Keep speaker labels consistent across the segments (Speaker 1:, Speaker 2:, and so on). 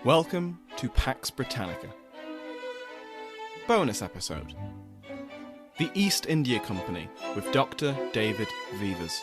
Speaker 1: Welcome to Pax Britannica. Bonus episode. The East India Company with Dr. David Veevers.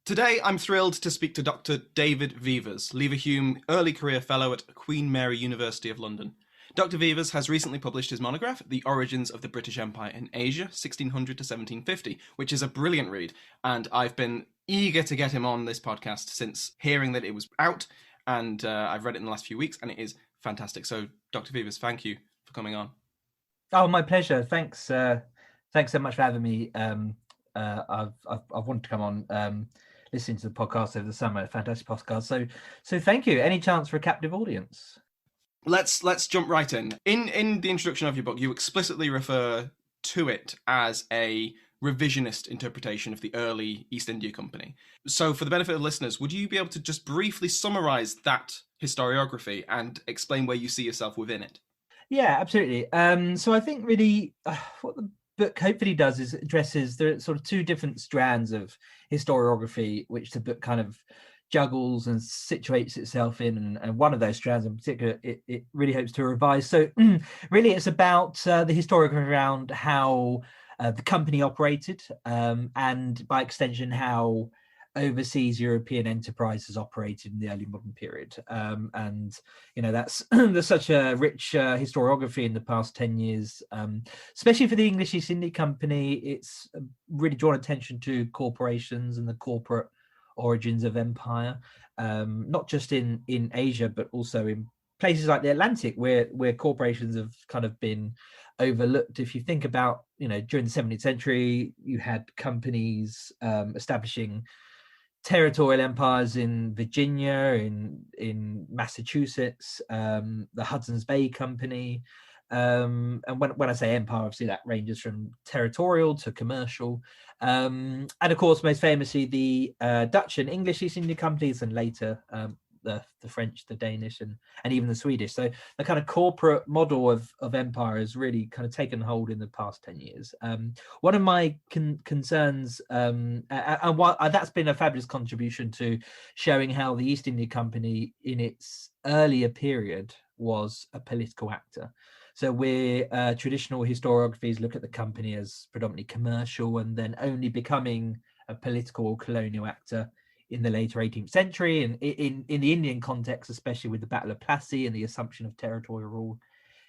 Speaker 1: Today, I'm thrilled to speak to Dr. David Veevers, Leverhulme Early Career Fellow at Queen Mary University of London. Dr. Veevers has recently published his monograph, The Origins of the British Empire in Asia, 1600 to 1750, which is a brilliant read, and I've been eager to get him on this podcast since hearing that it was out, and I've read it in the last few weeks, and it is fantastic. So, Dr. Veevers, thank you for coming on.
Speaker 2: Oh, my pleasure. Thanks so much for having me. I've wanted to come on. Listening to the podcast over the summer, fantastic podcast. So thank you. Any chance for a captive audience?
Speaker 1: Let's jump right in. In the introduction of your book, you explicitly refer to it as a revisionist interpretation of the early East India Company. So for the benefit of listeners, would you be able to just briefly summarize that historiography and explain where you see yourself within it?
Speaker 2: Yeah, absolutely. So I think really what the book hopefully does is addresses the sort of two different strands of historiography, which the book kind of juggles and situates itself in, and one of those strands in particular it really hopes to revise. So really it's about the historiography around how the company operated, and by extension how overseas European enterprises operated in the early modern period. And you know, that's there's such a rich historiography in the past 10 years, especially for the English East India Company. It's really drawn attention to corporations and the corporate origins of empire, not just in Asia, but also in places like the Atlantic, where corporations have kind of been overlooked. If you think about, you know, during the 17th century, you had companies establishing territorial empires in Virginia, in Massachusetts, the Hudson's Bay Company. And when I say empire, obviously that ranges from territorial to commercial. And of course, most famously, the Dutch and English East India Companies, and later the French, the Danish, and even the Swedish. So the kind of corporate model of empire has really kind of taken hold in the past 10 years. One of my concerns, and that's been a fabulous contribution to showing how the East India Company in its earlier period was a political actor. So where traditional historiographies look at the company as predominantly commercial and then only becoming a political or colonial actor in the later 18th century, and in the Indian context, especially with the Battle of Plassey and the assumption of territorial rule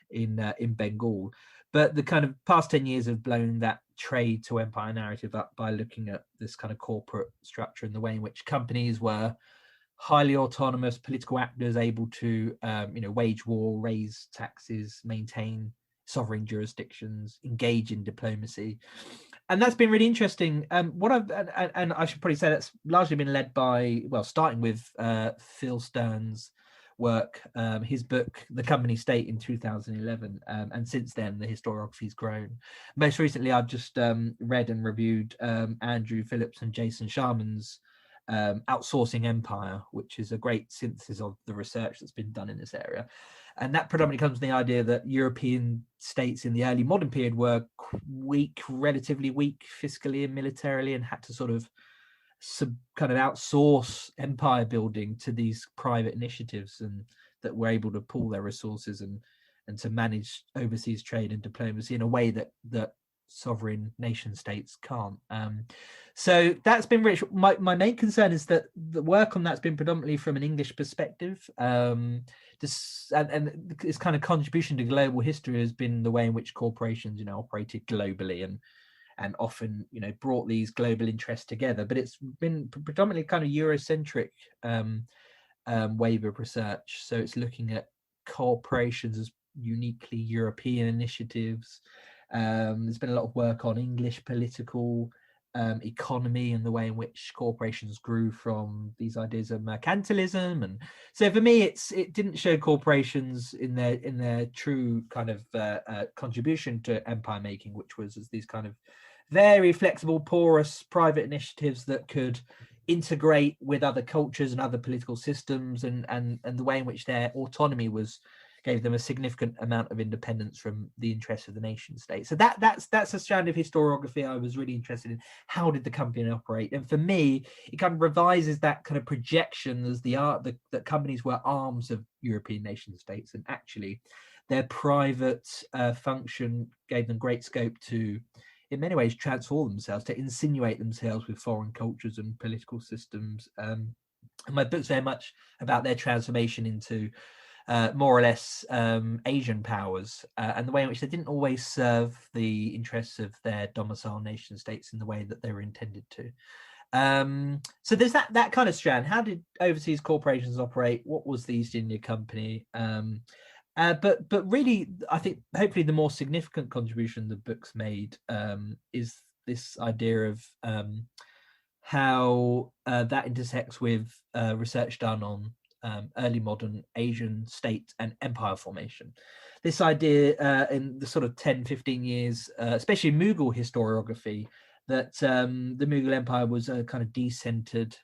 Speaker 2: in Bengal. But the kind of past 10 years have blown that trade to empire narrative up by looking at this kind of corporate structure and the way in which companies were highly autonomous political actors, able to wage war, raise taxes, maintain sovereign jurisdictions, engage in diplomacy. And that's been really interesting. And I should probably say that's largely been led by, well, starting with Phil Stern's work, his book, The Company State, in 2011. And since then, the historiography's grown. Most recently, I've just read and reviewed Andrew Phillips and Jason Sharman's Outsourcing Empire, which is a great synthesis of the research that's been done in this area. And that predominantly comes from the idea that European states in the early modern period were relatively weak fiscally and militarily, and had to sort of kind of outsource empire building to these private initiatives, and that were able to pool their resources and to manage overseas trade and diplomacy in a way that sovereign nation states can't. So that's been rich. My main concern is that the work on that's been predominantly from an English perspective. This and its kind of contribution to global history has been the way in which corporations, you know, operated globally and often, you know, brought these global interests together. But it's been predominantly kind of Eurocentric wave of research. So it's looking at corporations as uniquely European initiatives. There's been a lot of work on English political economy and the way in which corporations grew from these ideas of mercantilism. And so for me, it didn't show corporations in their true kind of contribution to empire making, which was as these kind of very flexible, porous private initiatives that could integrate with other cultures and other political systems, and the way in which their autonomy gave them a significant amount of independence from the interests of the nation state. So that's a strand of historiography I was really interested in. How did the company operate? And for me, it kind of revises that kind of projection as that companies were arms of European nation states, and actually their private function gave them great scope to, in many ways, transform themselves, to insinuate themselves with foreign cultures and political systems. And my book's very much about their transformation into more or less Asian powers, and the way in which they didn't always serve the interests of their domicile nation states in the way that they were intended to. So there's that kind of strand. How did overseas corporations operate? What was the East India Company? But really, I think hopefully the more significant contribution the book's made is this idea of how that intersects with research done on early modern Asian state and empire formation. This idea in the sort of 10, 15 years, especially Mughal historiography, that the Mughal Empire was a kind of decentered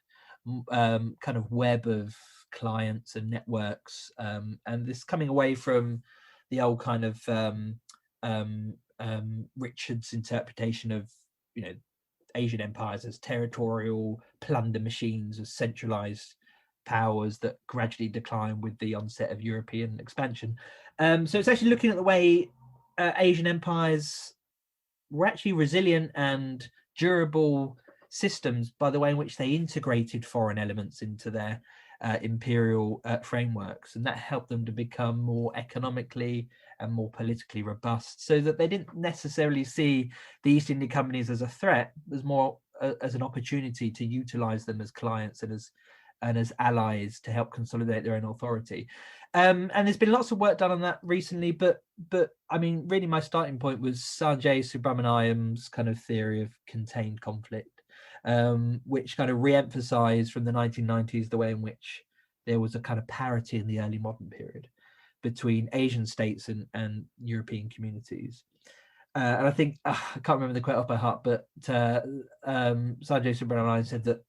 Speaker 2: kind of web of clients and networks, and this coming away from the old kind of Richard's interpretation of, Asian empires as territorial plunder machines, as centralized powers that gradually decline with the onset of European expansion. So it's actually looking at the way Asian empires were actually resilient and durable systems by the way in which they integrated foreign elements into their imperial frameworks, and that helped them to become more economically and more politically robust, so that they didn't necessarily see the East India companies as a threat, as more as an opportunity to utilize them as clients and as allies to help consolidate their own authority. And there's been lots of work done on that recently, but I mean, really my starting point was Sanjay Subramanian's kind of theory of contained conflict, which kind of re-emphasized from the 1990s the way in which there was a kind of parity in the early modern period between Asian states and European communities. And I think, I can't remember the quote off by heart, but Sanjay Subramanian said that,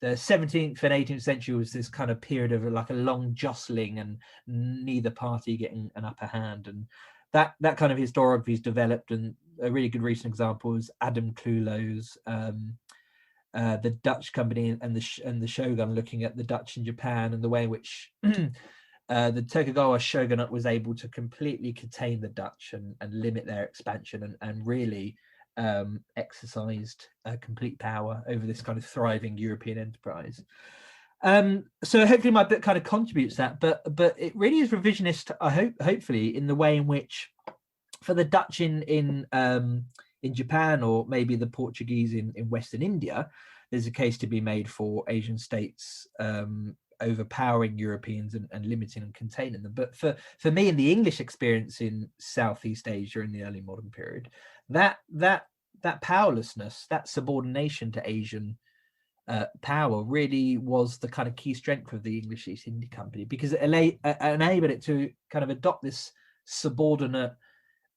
Speaker 2: the 17th and 18th century was this kind of period of like a long jostling and neither party getting an upper hand. And that kind of historiography is developed, and a really good recent example is Adam Clulow's the Dutch company and the shogun, looking at the Dutch in Japan and the way in which the Tokugawa shogunate was able to completely contain the Dutch and limit their expansion and really exercised complete power over this kind of thriving European enterprise. So hopefully my book kind of contributes that, but it really is revisionist, hopefully, in the way in which for the Dutch in Japan, or maybe the Portuguese in Western India, there's a case to be made for Asian states overpowering Europeans and limiting and containing them. But for me, in the English experience in Southeast Asia in the early modern period, that powerlessness, that subordination to Asian power really was the kind of key strength of the English East India Company, because it enabled it to kind of adopt this subordinate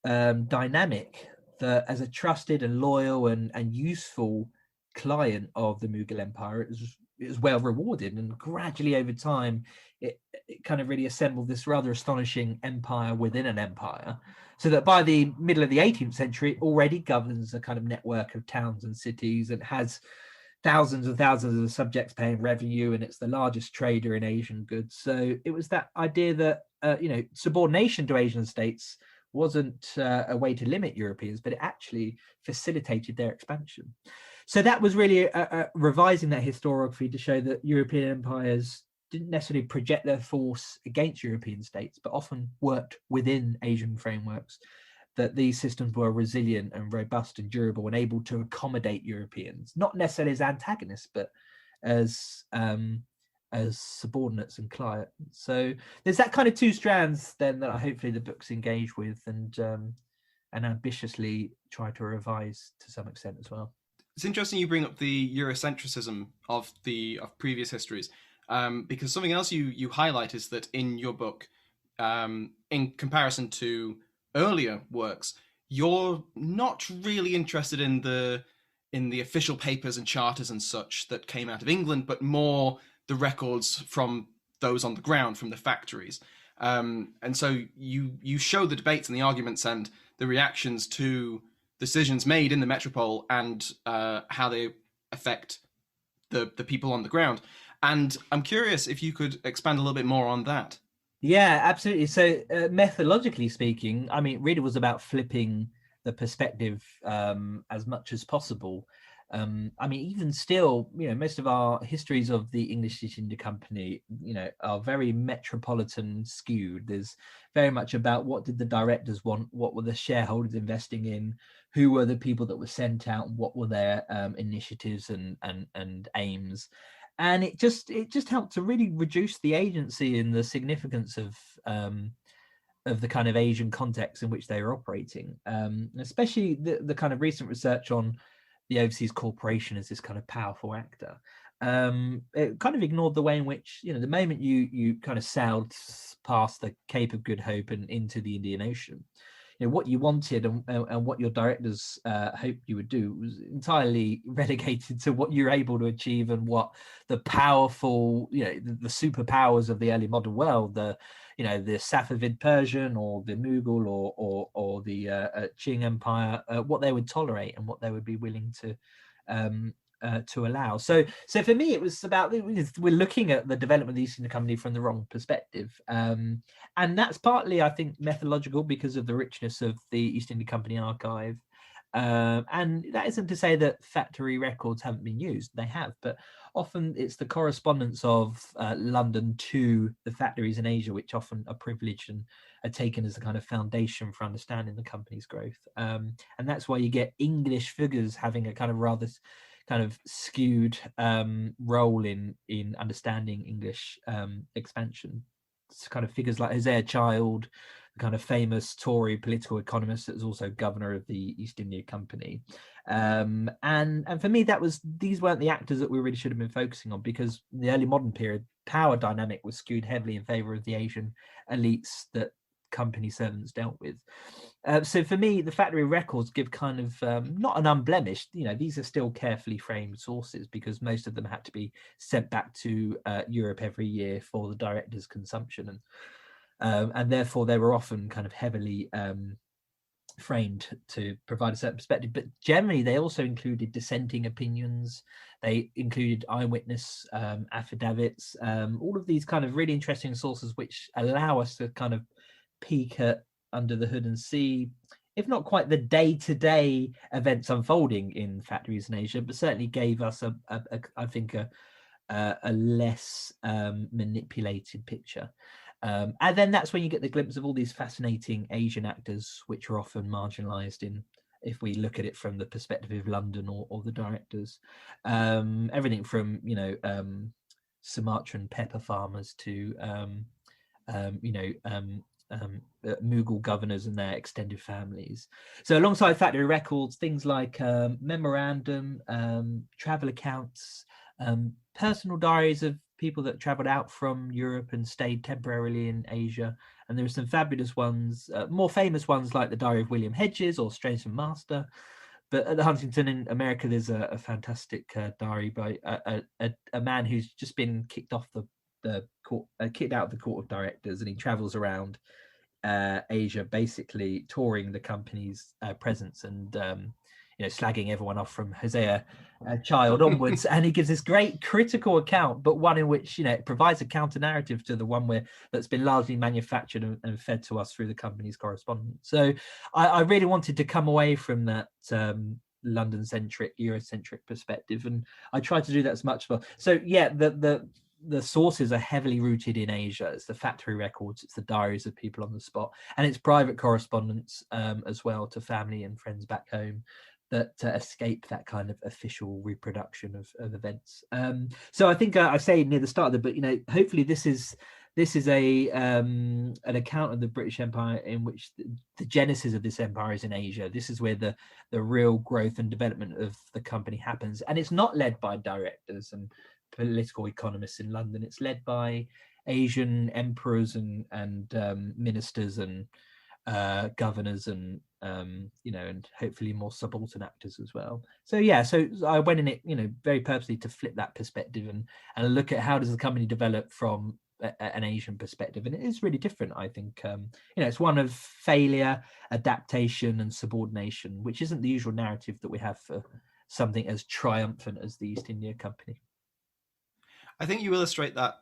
Speaker 2: dynamic that, as a trusted and loyal and useful client of the Mughal Empire, it was well rewarded, and gradually over time it kind of really assembled this rather astonishing empire within an empire, so that by the middle of the 18th century it already governs a kind of network of towns and cities and has thousands and thousands of subjects paying revenue, and it's the largest trader in Asian goods. So it was that idea that subordination to Asian states wasn't a way to limit Europeans, but it actually facilitated their expansion. So that was really revising that historiography to show that European empires didn't necessarily project their force against European states, but often worked within Asian frameworks, that these systems were resilient and robust and durable and able to accommodate Europeans, not necessarily as antagonists, but as subordinates and clients. So there's that kind of two strands then that hopefully the book's engaged with and ambitiously try to revise to some extent as well.
Speaker 1: It's interesting you bring up the Eurocentricism of previous histories, because something else you highlight is that in your book, in comparison to earlier works, you're not really interested in the in the official papers and charters and such that came out of England, but more the records from those on the ground, from the factories. And so you show the debates and the arguments and the reactions to decisions made in the metropole and how they affect the people on the ground. And I'm curious if you could expand a little bit more on that.
Speaker 2: Yeah, absolutely. So, methodologically speaking, I mean, it really was about flipping the perspective as much as possible. I mean, even still, most of our histories of the English East India Company, are very metropolitan skewed. There's very much about what did the directors want, what were the shareholders investing in, who were the people that were sent out, and what were their initiatives and aims. And it just helped to really reduce the agency and the significance of the kind of Asian context in which they were operating, especially the kind of recent research on the overseas corporation as this kind of powerful actor. It kind of ignored the way in which, the moment you kind of sailed past the Cape of Good Hope and into the Indian Ocean, what you wanted and what your directors hoped you would do was entirely relegated to what you're able to achieve and what the powerful, the superpowers of the early modern world, the Safavid Persian or the Mughal or the Qing Empire, what they would tolerate and what they would be willing to allow. So for me, it was about, we're looking at the development of the East India Company from the wrong perspective. And that's partly, I think, methodological because of the richness of the East India Company archive. And that isn't to say that factory records haven't been used. They have, but often it's the correspondence of London to the factories in Asia, which often are privileged and are taken as the kind of foundation for understanding the company's growth. And that's why you get English figures having a kind of rather kind of skewed role in understanding English expansion. It's kind of figures like Hosea Child, the kind of famous Tory political economist that was also governor of the East India Company. And for me, these weren't the actors that we really should have been focusing on, because in the early modern period, power dynamic was skewed heavily in favor of the Asian elites that company servants dealt with. So for me, the factory records give kind of not an unblemished, these are still carefully framed sources because most of them had to be sent back to Europe every year for the director's consumption. And therefore they were often kind of heavily framed to provide a certain perspective. But generally, they also included dissenting opinions. They included eyewitness affidavits, all of these kind of really interesting sources which allow us to kind of peek at under the hood and see, if not quite the day-to-day events unfolding in factories in Asia, but certainly gave us I think a less manipulated picture. And then that's when you get the glimpse of all these fascinating Asian actors, which are often marginalized if we look at it from the perspective of London or the directors. Everything from Sumatran pepper farmers to Mughal governors and their extended families. So alongside factory records, things like memorandum, travel accounts, personal diaries of people that traveled out from Europe and stayed temporarily in Asia. And there are some fabulous ones, more famous ones like the Diary of William Hedges or Strangeman Master. But at the Huntington in America, there's a fantastic diary by a man who's just been kicked off the court, kicked out of the court of directors, and he travels around Asia, basically touring the company's presence and slagging everyone off from Hosea Child onwards. And he gives this great critical account, but one in which it provides a counter narrative to the one that's been largely manufactured and fed to us through the company's correspondence. So I really wanted to come away from that London-centric, Eurocentric perspective, and I tried to do that as much as well. So yeah, the sources are heavily rooted in Asia. It's the factory records, it's the diaries of people on the spot, and it's private correspondence as well to family and friends back home that escape that kind of official reproduction of events. So I think I say near the start of the book, hopefully this is a an account of the British Empire in which the genesis of this empire is in Asia. This is where the real growth and development of the company happens, and it's not led by directors and political economists in London. It's led by Asian emperors and ministers and governors and and hopefully more subaltern actors as well. So yeah, so I went in it, very purposely to flip that perspective and look at how does the company develop from an Asian perspective, and it is really different. I think it's one of failure, adaptation, and subordination, which isn't the usual narrative that we have for something as triumphant as the East India Company.
Speaker 1: I think you illustrate that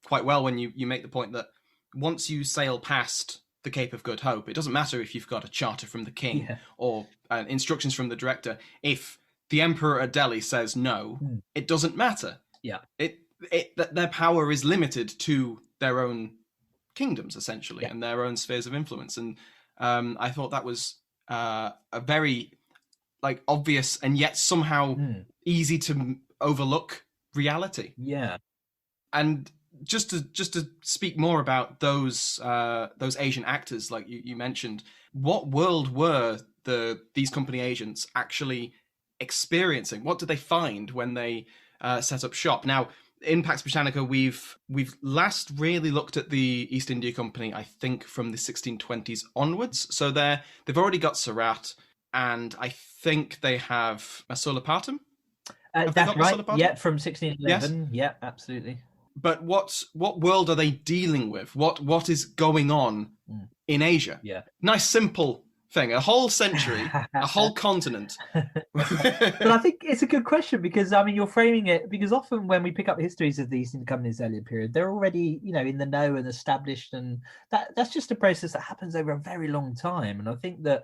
Speaker 1: quite well when you make the point that once you sail past the Cape of Good Hope, it doesn't matter if you've got a charter from the king or instructions from the director. If the emperor at Delhi says no, it doesn't matter.
Speaker 2: Yeah,
Speaker 1: their power is limited to their own kingdoms essentially, and their own spheres of influence. And I thought that was a very obvious and yet somehow easy to overlook reality.
Speaker 2: Yeah.
Speaker 1: And just to speak more about those Asian actors, like you mentioned, what world were these company agents actually experiencing? What did they find when they set up shop? Now, in Pax Britannica, we've last really looked at the East India Company, I think, from the 1620s onwards. So they've already got Surat, and I think they have Masulipatam.
Speaker 2: That's right. Yeah, from 1611. Yes. Yeah, absolutely.
Speaker 1: But what world are they dealing with? What is going on in Asia?
Speaker 2: Yeah.
Speaker 1: Nice simple thing. A whole century, a whole continent.
Speaker 2: But I think it's a good question because you're framing it, because often when we pick up histories of the East India Company's earlier period, they're already in the know and established, and that's just a process that happens over a very long time. And I think that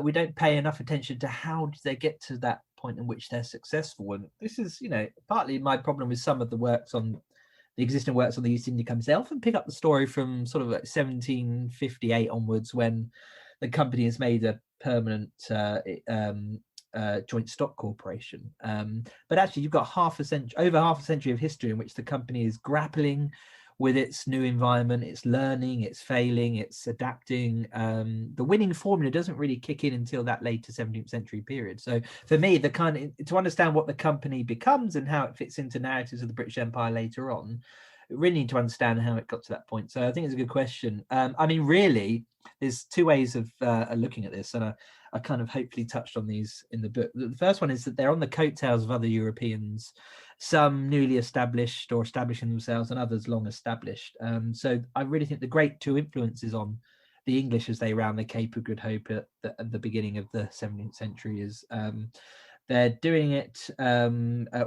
Speaker 2: we don't pay enough attention to how did they get to that point in which they're successful. And this is partly my problem with some of the existing works on the East India Company. They often pick up the story from sort of 1758 onwards, when the company has made a permanent joint stock corporation. But actually, you've got over half a century of history in which the company is grappling with its new environment, it's learning, it's failing, it's adapting. The winning formula doesn't really kick in until that later 17th century period. So for me, to understand what the company becomes and how it fits into narratives of the British Empire later on, we really need to understand how it got to that point. So I think it's a good question. Really, there's two ways of looking at this, and I kind of hopefully touched on these in the book. The first one is that they're on the coattails of other Europeans, some newly established or establishing themselves, and others long established. So I really think the great two influences on the English as they round the Cape of Good Hope at the beginning of the 17th century is they're doing it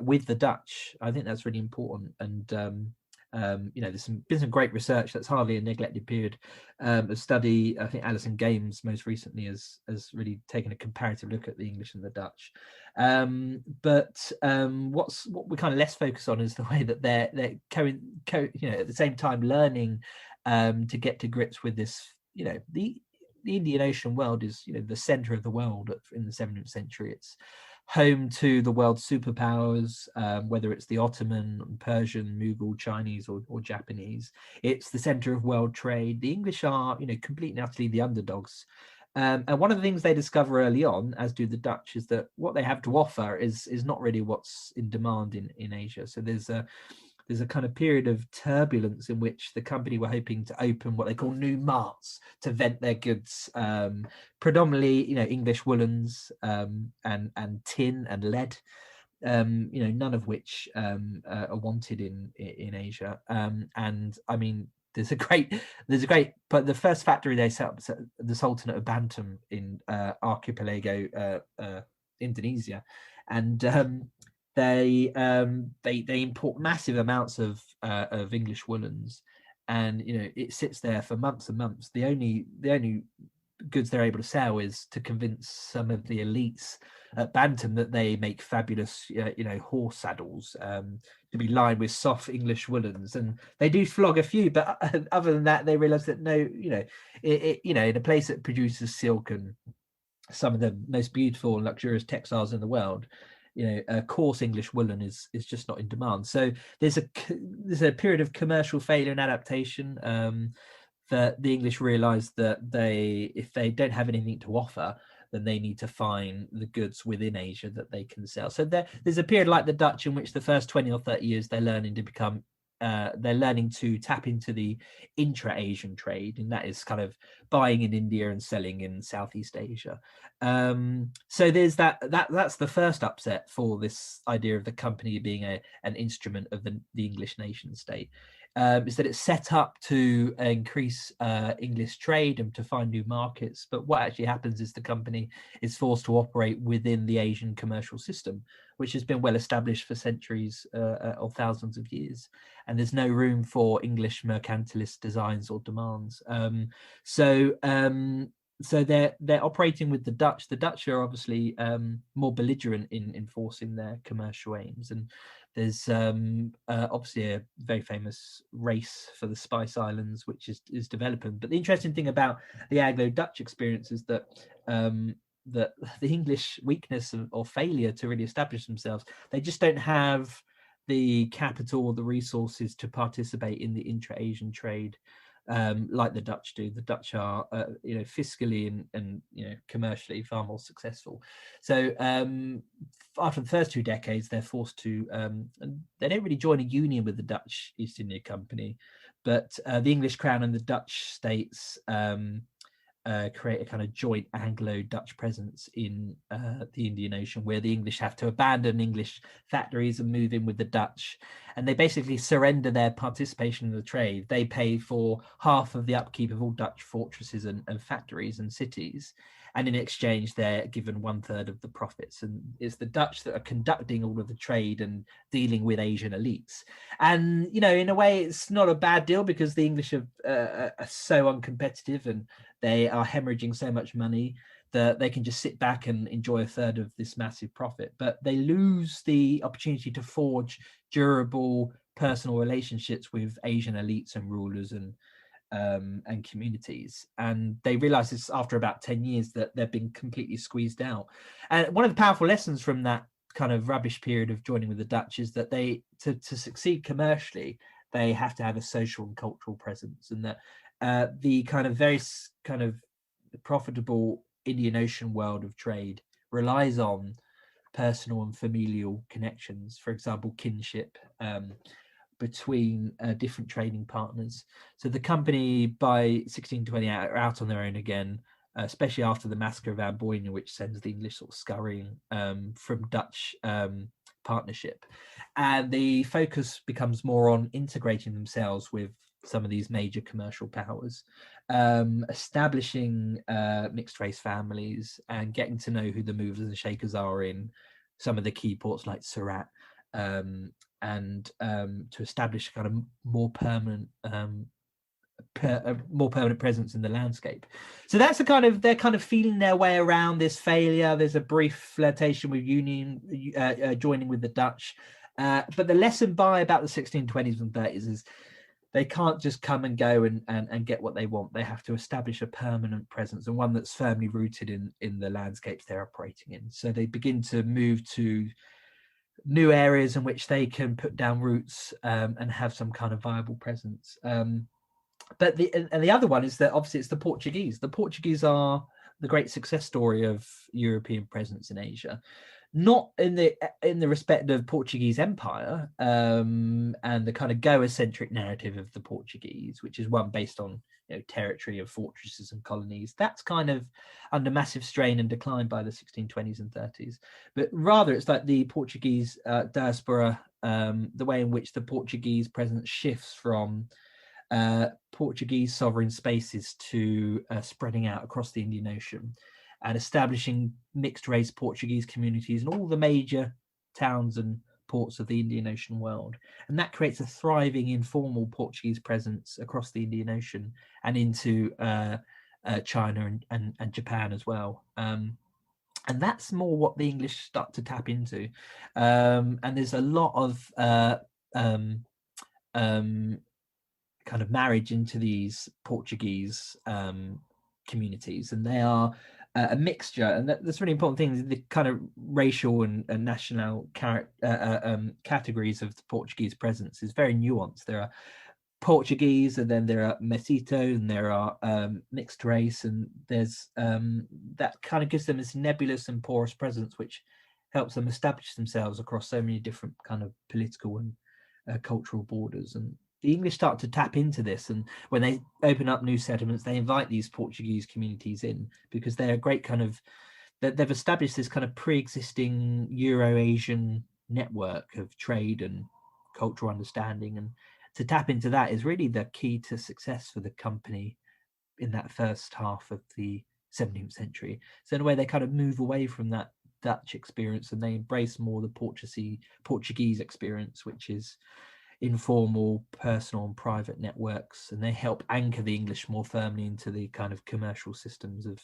Speaker 2: with the Dutch. I think that's really important. And there's been some great research that's hardly a neglected period of study. I think Alison Games most recently has really taken a comparative look at the English and the Dutch. What we kind of less focus on is the way that they're at the same time learning to get to grips with this. The Indian Ocean world is the center of the world in the 17th century. It's home to the world's superpowers, whether it's the Ottoman, Persian, Mughal, Chinese, or Japanese. It's the center of world trade. The English are, completely and utterly the underdogs. And one of the things they discover early on, as do the Dutch, is that what they have to offer is not really what's in demand in Asia. So there's a kind of period of turbulence in which the company were hoping to open what they call new marts to vent their goods, predominantly, English woolens and tin and lead, none of which are wanted in Asia. There's a great, but the first factory they set up, the Sultanate of Bantam in Archipelago, Indonesia, and they import massive amounts of English woolens, and it sits there for months and months. The only goods they're able to sell is to convince some of the elites at Bantam that they make fabulous horse saddles to be lined with soft English woolens, and they do flog a few, but other than that they realize that in a place that produces silk and some of the most beautiful and luxurious textiles in the world, a coarse English woolen is just not in demand. So there's a period of commercial failure and adaptation that the English realize that if they don't have anything to offer, then they need to find the goods within Asia that they can sell. So there's a period like the Dutch in which the first 20 or 30 years they're learning to become they're learning to tap into the intra-Asian trade, and that is kind of buying in India and selling in Southeast Asia. So there's that's the first upset for this idea of the company being an instrument of the English nation state. Is that it's set up to increase English trade and to find new markets. But what actually happens is the company is forced to operate within the Asian commercial system, which has been well established for centuries or thousands of years. And there's no room for English mercantilist designs or demands. So they're operating with the Dutch. The Dutch are obviously more belligerent in enforcing their commercial aims, and there's obviously a very famous race for the Spice Islands, which is developing. But the interesting thing about the Anglo-Dutch experience is that that the English weakness or failure to really establish themselves, they just don't have the capital or the resources to participate in the intra-Asian trade. Like the Dutch do. The Dutch are, fiscally and commercially far more successful. So after the first 2 decades, they're forced to. They don't really join a union with the Dutch East India Company, but the English Crown and the Dutch states create a kind of joint Anglo-Dutch presence in the Indian Ocean, where the English have to abandon English factories and move in with the Dutch, and they basically surrender their participation in the trade. They pay for half of the upkeep of all Dutch fortresses and factories and cities, and in exchange they're given 1/3 of the profits. And it's the Dutch that are conducting all of the trade and dealing with Asian elites. And in a way, it's not a bad deal, because the English are so uncompetitive and they are hemorrhaging so much money that they can just sit back and enjoy 1/3 of this massive profit. But they lose the opportunity to forge durable personal relationships with Asian elites and rulers and communities. And they realize this after about 10 years, that they've been completely squeezed out. And one of the powerful lessons from that kind of rubbish period of joining with the Dutch is that they to succeed commercially, they have to have a social and cultural presence, and that the kind of very kind of profitable Indian Ocean world of trade relies on personal and familial connections, for example, kinship between different trading partners. So the company by 1620 are out on their own again, especially after the massacre of Amboina, which sends the English sort of scurrying from Dutch partnership. And the focus becomes more on integrating themselves with some of these major commercial powers, establishing mixed race families and getting to know who the movers and shakers are in some of the key ports like Surat, and to establish a kind of more permanent presence in the landscape. So that's they're kind of feeling their way around this failure. There's a brief flirtation with joining with the Dutch, but the lesson about the 1620s and 30s is they can't just come and go and get what they want. They have to establish a permanent presence, and one that's firmly rooted in the landscapes they're operating in. So they begin to move to new areas in which they can put down roots and have some kind of viable presence. But the other one is that obviously it's the Portuguese. The Portuguese are the great success story of European presence in Asia, not in the respect of Portuguese Empire and the kind of Goa-centric narrative of the Portuguese, which is one based on territory of fortresses and colonies. That's kind of under massive strain and decline by the 1620s and 30s. But rather, it's like the Portuguese diaspora, the way in which the Portuguese presence shifts from Portuguese sovereign spaces to spreading out across the Indian Ocean and establishing mixed race Portuguese communities in all the major towns and ports of the Indian Ocean world. And that creates a thriving informal Portuguese presence across the Indian Ocean and into China and Japan as well. And that's more what the English start to tap into. And there's a lot of kind of marriage into these Portuguese communities, and they are a mixture, and that's really important thing. The kind of racial and national categories of the Portuguese presence is very nuanced. There are Portuguese, and then there are Mestizo, and there are mixed race, and there's that kind of gives them this nebulous and porous presence, which helps them establish themselves across so many different kind of political and cultural borders. And the English start to tap into this, and when they open up new settlements, they invite these Portuguese communities in because they're a great kind of they've established this kind of pre-existing Euro-Asian network of trade and cultural understanding, and to tap into that is really the key to success for the company in that first half of the 17th century. So in a way, they kind of move away from that Dutch experience and they embrace more the Portuguese experience, which is informal, personal, and private networks, and they help anchor the English more firmly into the kind of commercial systems of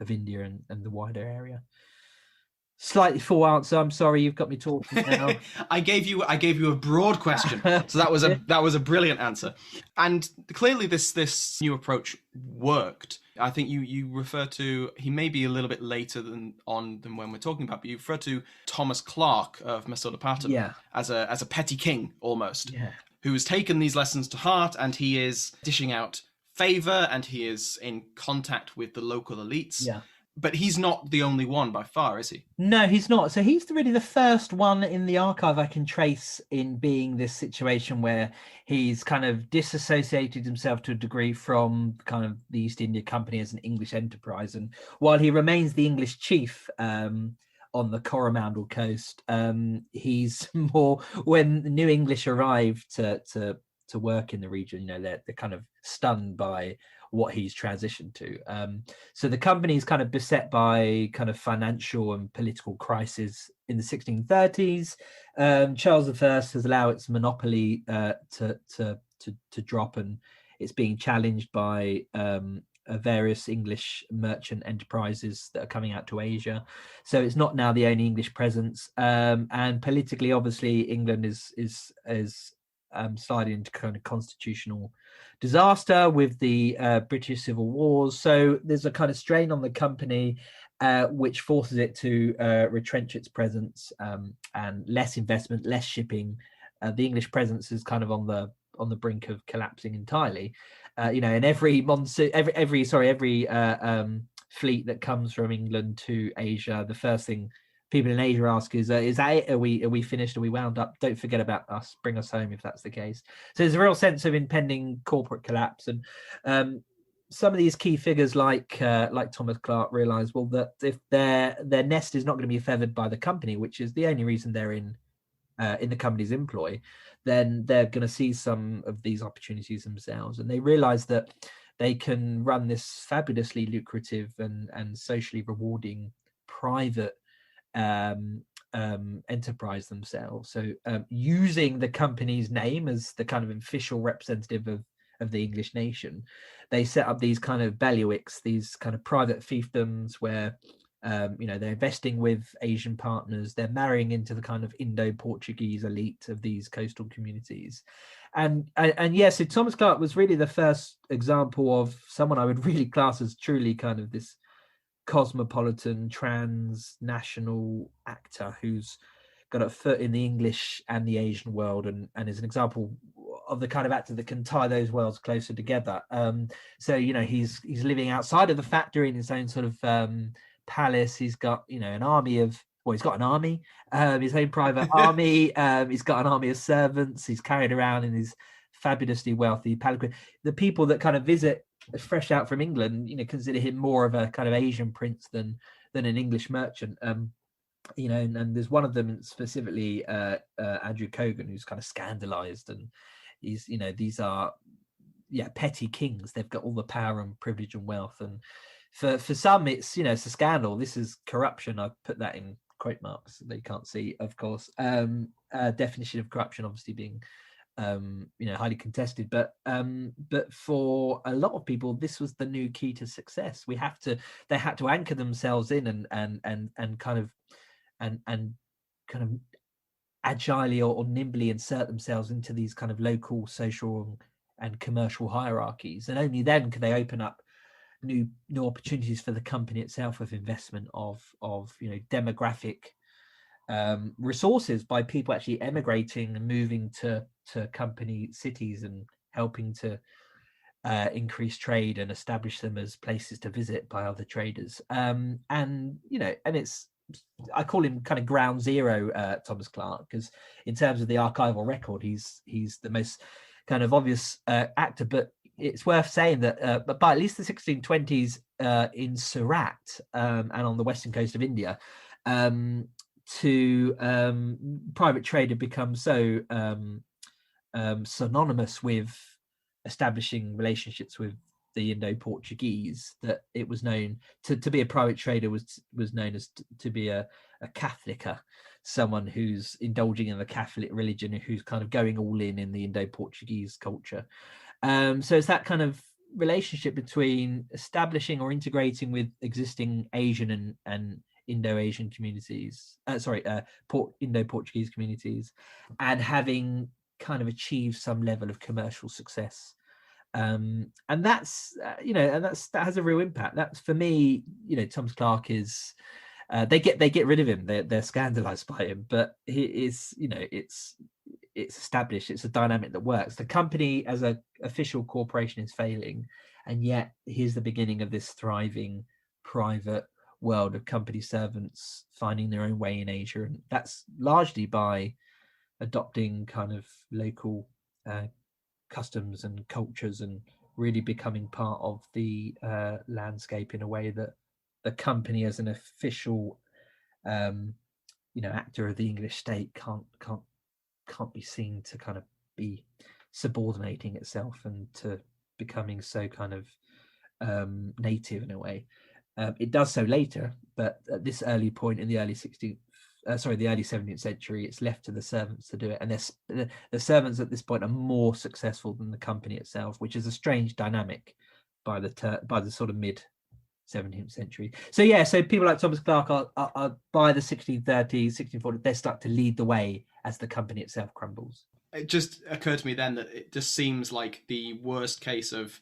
Speaker 2: India and the wider area. Slightly full answer. I'm sorry, you've got me talking now.
Speaker 1: I gave you a broad question, so that was a brilliant answer. And clearly, this new approach worked. I think you refer to, he may be a little bit later than when we're talking about, but you refer to Thomas Clark of Masulipatam as a petty king almost, who has taken these lessons to heart, and he is dishing out favor, and he is in contact with the local elites.
Speaker 2: Yeah.
Speaker 1: But he's not the only one by far, is he?
Speaker 2: No, he's not. So he's really the first one in the archive I can trace in being this situation where he's kind of disassociated himself to a degree from kind of the East India Company as an English enterprise. And while he remains the English chief on the Coromandel coast, he's more, when the new English arrive to work in the region, they're kind of stunned by what he's transitioned to. So the company is kind of beset by kind of financial and political crisis in the 1630s. Charles I has allowed its monopoly to drop, and it's being challenged by various English merchant enterprises that are coming out to Asia. So it's not now the only English presence. And politically, obviously, England is sliding into kind of constitutional disaster with the British Civil Wars. So there's a kind of strain on the company, which forces it to retrench its presence, and less investment, less shipping. The English presence is kind of on the brink of collapsing entirely. And every monsoon, every fleet that comes from England to Asia, the first thing people in Asia ask is that it? Are we finished? Are we wound up? Don't forget about us. Bring us home if that's the case. So there's a real sense of impending corporate collapse, and some of these key figures like Thomas Clark realize, well, that if their nest is not going to be feathered by the company, which is the only reason they're in the company's employ, then they're going to see some of these opportunities themselves, and they realize that they can run this fabulously lucrative and socially rewarding private enterprise themselves. So using the company's name as the kind of official representative of the English nation, they set up these kind of bailiwicks, these kind of private fiefdoms where they're investing with Asian partners, they're marrying into the kind of Indo-Portuguese elite of these coastal communities. And yes, so Thomas Clark was really the first example of someone I would really class as truly kind of this cosmopolitan, transnational actor who's got a foot in the English and the Asian world, and is an example of the kind of actor that can tie those worlds closer together. So he's living outside of the factory in his own sort of palace. He's got an army of, well, he's got an army, his own private army. He's got an army of servants. He's carried around in his fabulously wealthy palanquin. The people that kind of visit fresh out from England, consider him more of a kind of Asian prince than an English merchant. And there's one of them specifically, Andrew Cogan, who's kind of scandalized, and he's, these are petty kings. They've got all the power and privilege and wealth, and for some it's it's a scandal. This is corruption. I put that in quote marks they can't see, of course. Definition of corruption obviously being highly contested, but for a lot of people this was the new key to success. They had to anchor themselves in and kind of agilely or nimbly insert themselves into these kind of local social and commercial hierarchies, and only then could they open up new opportunities for the company itself of investment, of demographic resources by people actually emigrating and moving to company cities and helping to increase trade and establish them as places to visit by other traders. And it's I call him kind of ground zero, Thomas Clark, because in terms of the archival record, he's the most kind of obvious actor. But it's worth saying that but by at least the 1620s in Surat and on the western coast of India, private trade had become so synonymous with establishing relationships with the Indo-Portuguese that it was known to be a private trader was known as to be a Catholicer, someone who's indulging in the Catholic religion, who's kind of going all in the Indo-Portuguese culture. So it's that kind of relationship between establishing or integrating with existing Asian and Indo-Asian communities, Indo-Portuguese communities, and having kind of achieved some level of commercial success. And that's that has a real impact. That's, for me, Thomas Clark is they get rid of him, they're scandalized by him, but he is, it's established, it's a dynamic that works. The company as a official corporation is failing, and yet here's the beginning of this thriving private world of company servants finding their own way in Asia, and that's largely by adopting kind of local customs and cultures and really becoming part of the landscape in a way that the company as an official actor of the English state can't be seen to kind of be subordinating itself and to becoming so kind of native in a way. It does so later, but at this early point in the early 17th century, it's left to the servants to do it, and the servants at this point are more successful than the company itself, which is a strange dynamic by the sort of mid 17th century. So people like Thomas Clark are by the 1630s, 1640s, they start to lead the way as the company itself crumbles.
Speaker 1: It just occurred to me then that it just seems like the worst case of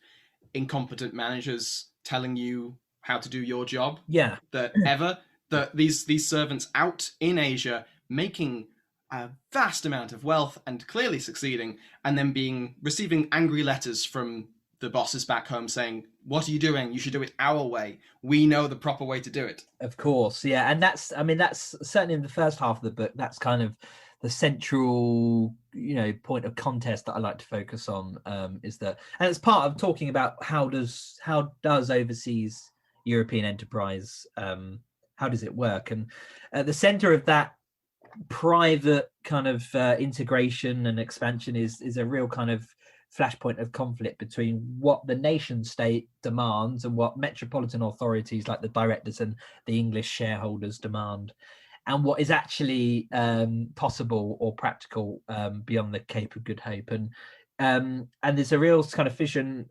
Speaker 1: incompetent managers telling you how to do your job.
Speaker 2: Yeah.
Speaker 1: That these servants out in Asia making a vast amount of wealth and clearly succeeding, and then receiving angry letters from the bosses back home saying, "What are you doing? You should do it our way. We know the proper way to do it."
Speaker 2: Of course, yeah, and that's certainly in the first half of the book. That's kind of the central, point of contest that I like to focus on. Is that, and it's part of talking about how does overseas European enterprise, how does it work? And at the center of that private kind of integration and expansion is a real kind of flashpoint of conflict between what the nation state demands and what metropolitan authorities like the directors and the English shareholders demand, and what is actually possible or practical beyond the Cape of Good Hope. And there's a real kind of fissure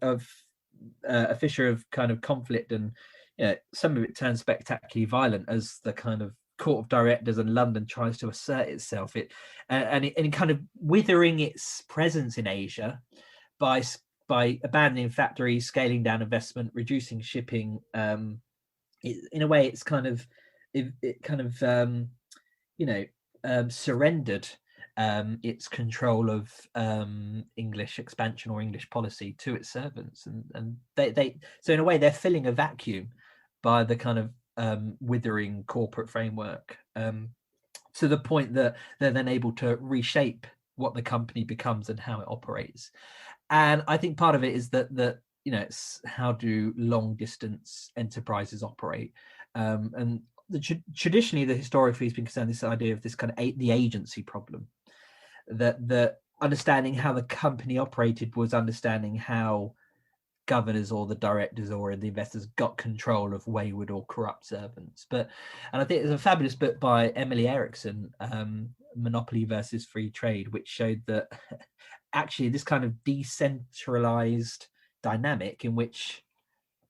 Speaker 2: of kind of conflict, and some of it turns spectacularly violent as the kind of court of directors in London tries to assert itself. And kind of withering its presence in Asia by abandoning factories, scaling down investment, reducing shipping. In a way, it's kind of surrendered its control of English expansion or English policy to its servants, and they so in a way they're filling a vacuum by the kind of withering corporate framework, to the point that they're then able to reshape what the company becomes and how it operates. And I think part of it is that it's how do long distance enterprises operate, and traditionally the historiography has been concerned this idea of this kind of the agency problem, that understanding how the company operated was understanding how governors or the directors or the investors got control of wayward or corrupt servants. And I think there's a fabulous book by Emily Erickson, Monopoly versus Free Trade, which showed that actually this kind of decentralized dynamic in which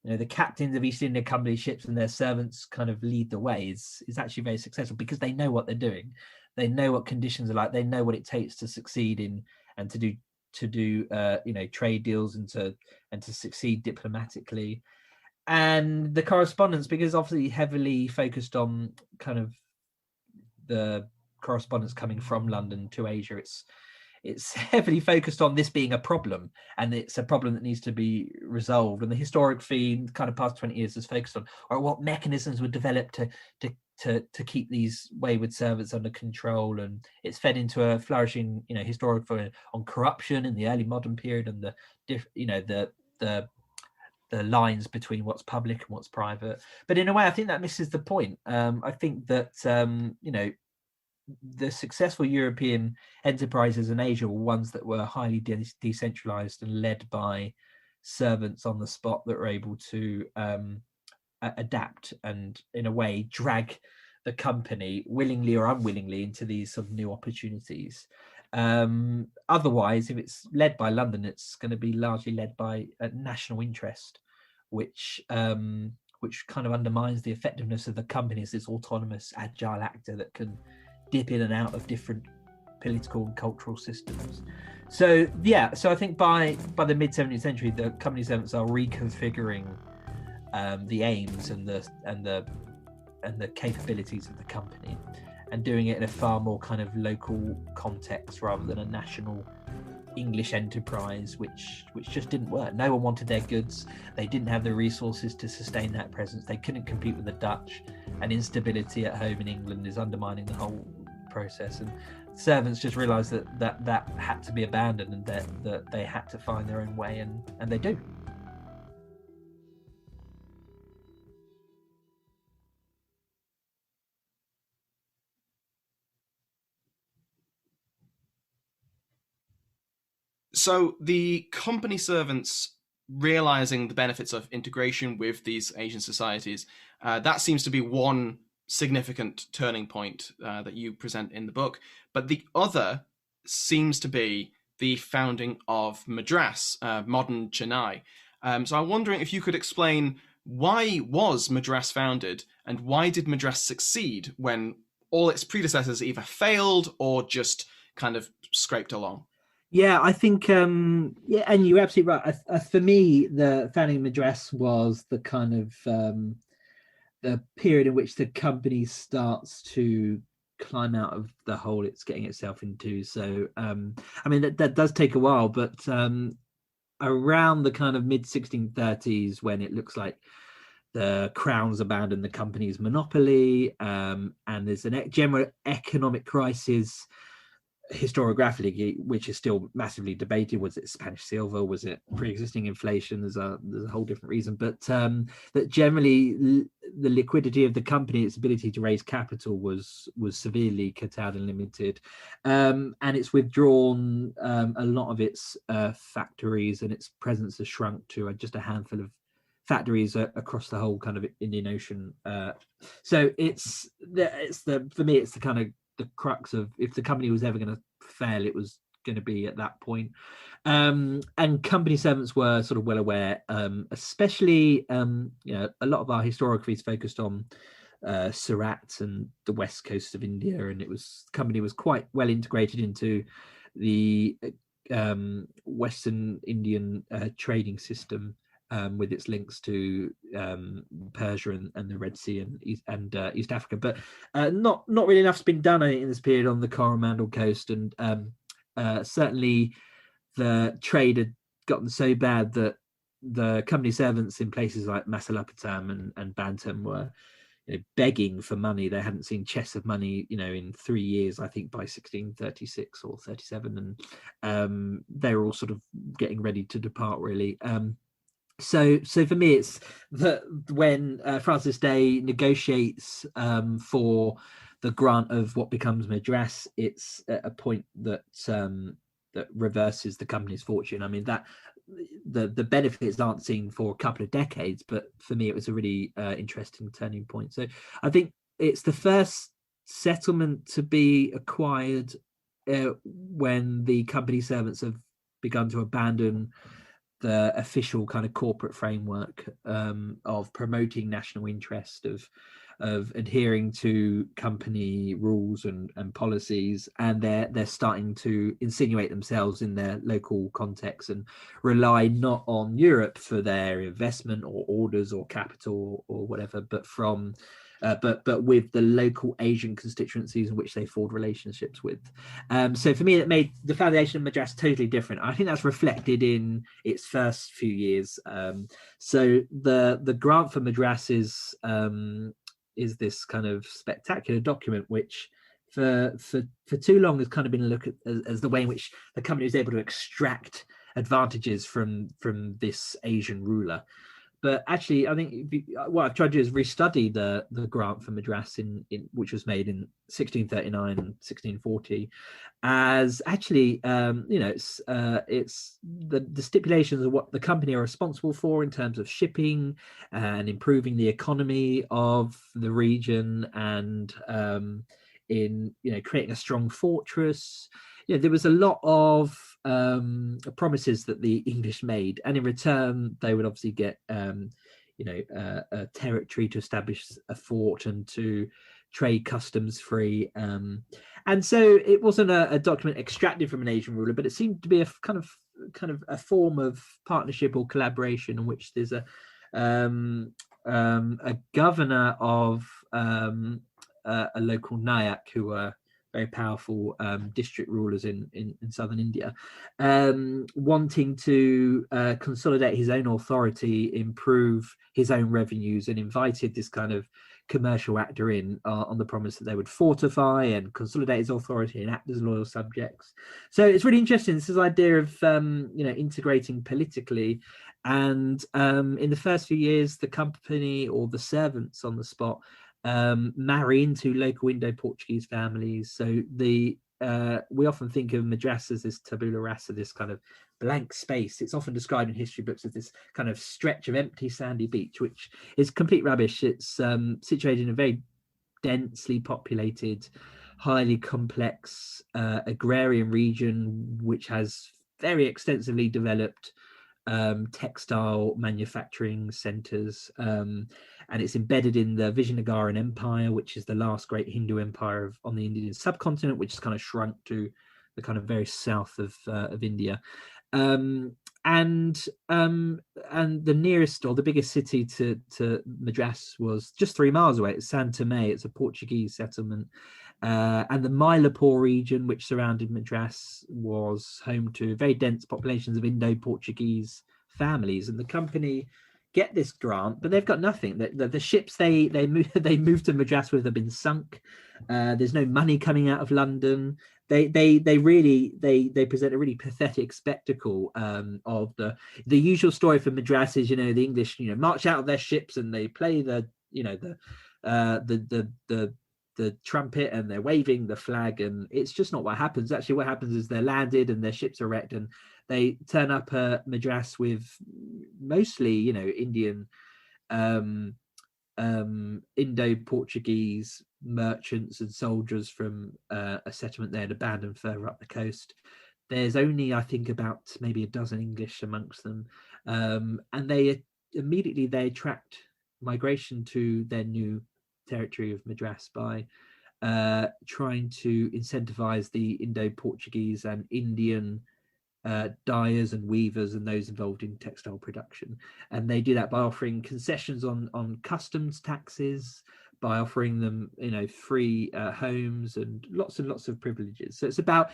Speaker 2: the captains of East India Company ships and their servants kind of lead the way is actually very successful, because they know what they're doing, they know what conditions are like, they know what it takes to succeed in and to do trade deals and to succeed diplomatically. And the correspondence, because obviously heavily focused on kind of the correspondence coming from London to Asia, it's heavily focused on this being a problem, and it's a problem that needs to be resolved. And the historiography, kind of past 20 years, has focused on, or what mechanisms were developed to keep these wayward servants under control. And it's fed into a flourishing, historiography on corruption in the early modern period, and the lines between what's public and what's private. But in a way, I think that misses the point. I think that the successful European enterprises in Asia were ones that were highly decentralized and led by servants on the spot that were able to adapt and, in a way, drag the company willingly or unwillingly into these sort of new opportunities. Otherwise, if it's led by London, it's going to be largely led by a national interest, which kind of undermines the effectiveness of the company as this autonomous, agile actor that can dip in and out of different political and cultural systems. So I think by the mid 17th century, the company servants are reconfiguring the aims and the capabilities of the company, and doing it in a far more kind of local context rather than a national English enterprise, which just didn't work. No one wanted their goods. They didn't have the resources to sustain that presence. They couldn't compete with the Dutch, and instability at home in England is undermining the whole process. And servants just realized that had to be abandoned, and that they had to find their own way, and they do.
Speaker 1: So the company servants realizing the benefits of integration with these Asian societies, that seems to be one significant turning point that you present in the book. But the other seems to be the founding of Madras, modern Chennai. So I'm wondering if you could explain, why was Madras founded, and why did Madras succeed when all its predecessors either failed or just kind of scraped along?
Speaker 2: Yeah, I think and you're absolutely right. For me, the founding of Madras was the kind of the period in which the company starts to climb out of the hole it's getting itself into. So I mean, that does take a while, but around the kind of mid 1630s, when it looks like the crown's abandoned the company's monopoly, and there's a general economic crisis historiographically, which is still massively debated. Was it Spanish silver? Was it pre-existing inflation? There's a whole different reason, but that generally the liquidity of the company, its ability to raise capital, was severely curtailed and limited, and it's withdrawn a lot of its factories, and its presence has shrunk to just a handful of factories across the whole kind of Indian Ocean. So for me, it's the kind of the crux of, if the company was ever going to fail, it was going to be at that point. And company servants were sort of well aware, especially a lot of our historiography is focused on Surat and the west coast of India, and the company was quite well integrated into the Western Indian trading system, with its links to Persia and the Red Sea and East Africa, but not really enough's been done, I think, in this period on the Coromandel coast, and certainly the trade had gotten so bad that the company servants in places like Masulipatam and Bantam were begging for money. They hadn't seen chests of money, in 3 years, I think, by 1636 or 37, and they were all sort of getting ready to depart, really. So for me, it's that when Francis Day negotiates for the grant of what becomes Madras, it's a point that that reverses the company's fortune. I mean, that the benefits aren't seen for a couple of decades, but for me, it was a really interesting turning point. So I think it's the first settlement to be acquired when the company servants have begun to abandon the official kind of corporate framework of promoting national interest, of adhering to company rules and policies, and they're starting to insinuate themselves in their local context and rely not on Europe for their investment or orders or capital or whatever, but from but with the local Asian constituencies in which they formed relationships with. So for me, it made the foundation of Madras totally different. I think that's reflected in its first few years. So the grant for Madras is this kind of spectacular document which for too long has kind of been looked at as the way in which the company was able to extract advantages from this Asian ruler. But actually, I think what I've tried to do is restudy the grant for Madras in which was made in 1639 and 1640, as actually, it's the stipulations of what the company are responsible for in terms of shipping and improving the economy of the region, and in creating a strong fortress. There was a lot of promises that the English made, and in return they would obviously get a territory to establish a fort and to trade customs free, and so it wasn't a document extracted from an Asian ruler, but it seemed to be a kind of a form of partnership or collaboration in which there's a governor of a local Nayak, who were very powerful district rulers in southern India, wanting to consolidate his own authority, improve his own revenues, and invited this kind of commercial actor in on the promise that they would fortify and consolidate his authority and act as loyal subjects. So it's really interesting, this idea of integrating politically. And in the first few years, the company or the servants on the spot marry into local Indo-Portuguese families. So we often think of Madras as this tabula rasa, this kind of blank space. It's often described in history books as this kind of stretch of empty sandy beach, which is complete rubbish. It's situated in a very densely populated, highly complex agrarian region, which has very extensively developed textile manufacturing centers, and it's embedded in the Vijayanagaran Empire, which is the last great Hindu empire on the Indian subcontinent, which has kind of shrunk to the kind of very south of India. And the nearest or the biggest city to Madras was just 3 miles away. It's San Tomé. It's a Portuguese settlement. And the Mylapore region, which surrounded Madras, was home to very dense populations of Indo-Portuguese families. And the company get this grant, but they've got nothing. The ships they moved to Madras with have been sunk. There's no money coming out of London. They present a really pathetic spectacle of the usual story for Madras is, the English march out of their ships and they play the trumpet and they're waving the flag, and it's just not what happens. Actually, what happens is they're landed and their ships are wrecked, and they turn up at Madras with mostly Indian Indo-Portuguese merchants and soldiers from a settlement they had abandoned further up the coast. There's only, I think, about maybe a dozen English amongst them, and they immediately attract migration to their new territory of Madras by trying to incentivize the Indo-Portuguese and Indian dyers and weavers and those involved in textile production. And they do that by offering concessions on customs taxes, by offering them free homes and lots of privileges. So it's about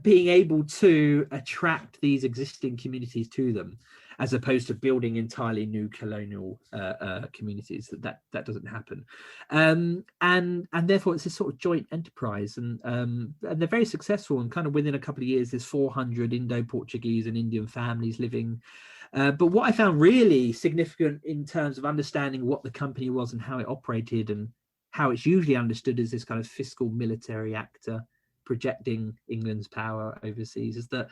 Speaker 2: being able to attract these existing communities to them, as opposed to building entirely new colonial communities. That doesn't happen, and therefore it's this sort of joint enterprise, and they're very successful. And kind of within a couple of years, there's 400 Indo-Portuguese and Indian families living. But what I found really significant in terms of understanding what the company was and how it operated and how it's usually understood as this kind of fiscal military actor projecting England's power overseas, is that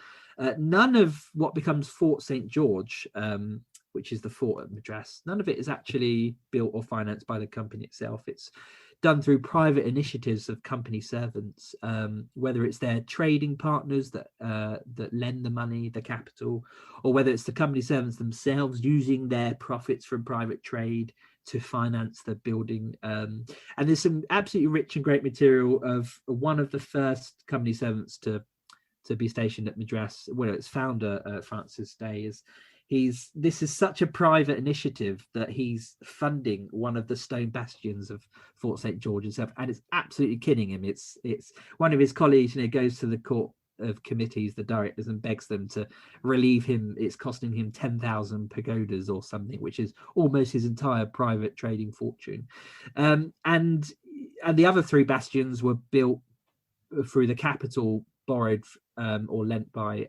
Speaker 2: none of what becomes Fort St. George, which is the fort at Madras, none of it is actually built or financed by the company itself. It's done through private initiatives of company servants, whether it's their trading partners that lend the money, the capital, or whether it's the company servants themselves using their profits from private trade to finance the building. And there's some absolutely rich and great material of one of the first company servants to be stationed at Madras. Well, its founder, Francis Day, this is such a private initiative that he's funding one of the stone bastions of Fort St. George himself, and it's absolutely kidding him. It's one of his colleagues, goes to the court of committees, the directors, and begs them to relieve him. It's costing him 10,000 pagodas or something, which is almost his entire private trading fortune. And the other three bastions were built through the capital borrowed or lent by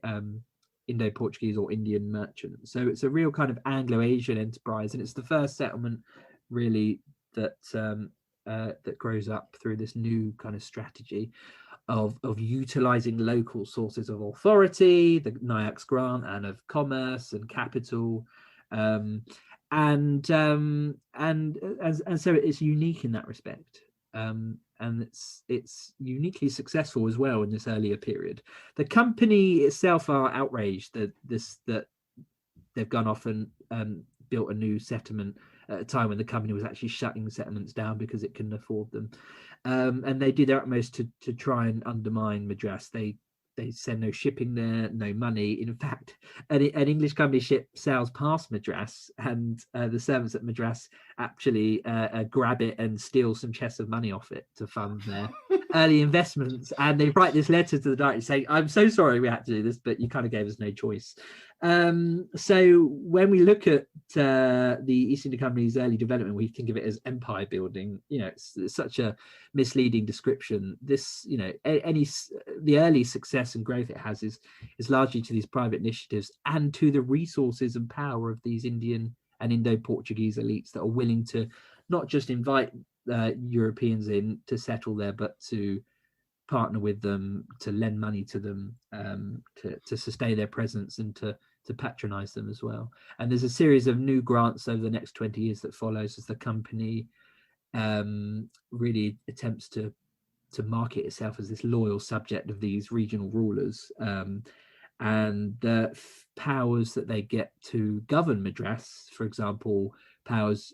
Speaker 2: Indo-Portuguese or Indian merchants. So it's a real kind of Anglo-Asian enterprise, and it's the first settlement really that that grows up through this new kind of strategy of utilizing local sources of authority, the Nyack's grant, and of commerce and capital, and so it's unique in that respect. And it's uniquely successful as well in this earlier period. The company itself are outraged that they've gone off and built a new settlement at a time when the company was actually shutting settlements down because it couldn't afford them, and they do their utmost to try and undermine Madras. They send no shipping there, no money. In fact, an English company ship sails past Madras, and the servants at Madras actually grab it and steal some chests of money off it to fund their early investments. And they write this letter to the director saying, "I'm so sorry we had to do this, but you kind of gave us no choice." So when we look at the East India Company's early development, we think of it as empire building. It's such a misleading description. This, the early success and growth it has is largely to these private initiatives and to the resources and power of these Indian and Indo-Portuguese elites that are willing to not just invite Europeans in to settle there, but to partner with them, to lend money to them, to sustain their presence, and to patronize them as well. And there's a series of new grants over the next 20 years that follows as the company really attempts to market itself as this loyal subject of these regional rulers, and the powers that they get to govern Madras, for example,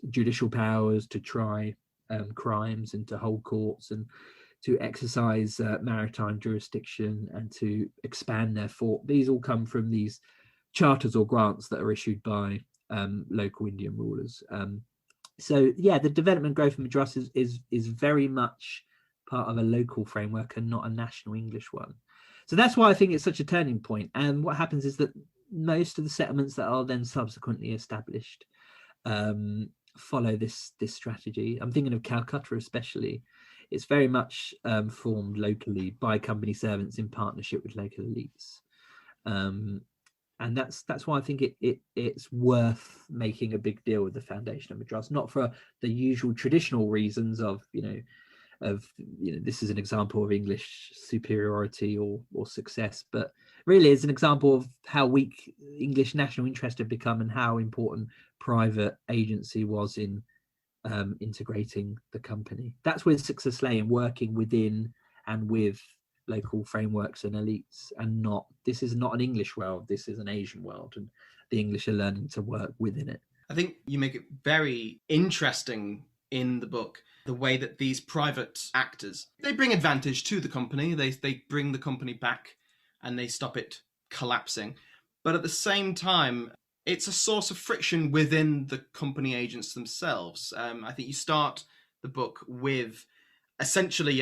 Speaker 2: judicial powers to try crimes and to hold courts and to exercise maritime jurisdiction and to expand their fort. These all come from these charters or grants that are issued by local Indian rulers. So the development growth of Madras is very much part of a local framework and not a national English one. So that's why I think it's such a turning point. And what happens is that most of the settlements that are then subsequently established follow this strategy. I'm thinking of Calcutta especially. It's very much formed locally by company servants in partnership with local elites. And that's why I think it's worth making a big deal with the foundation of Madras, not for the usual traditional reasons of this is an example of English superiority or success, but really it's an example of how weak English national interest had become and how important private agency was in integrating the company. That's where success lay, in working within and with local frameworks and elites, and this is not an English world, this is an Asian world, and the English are learning to work within it.
Speaker 1: I think you make it very interesting in the book, the way that these private actors, they bring advantage to the company, they bring the company back and they stop it collapsing. But at the same time, it's a source of friction within the company agents themselves. I think you start the book with essentially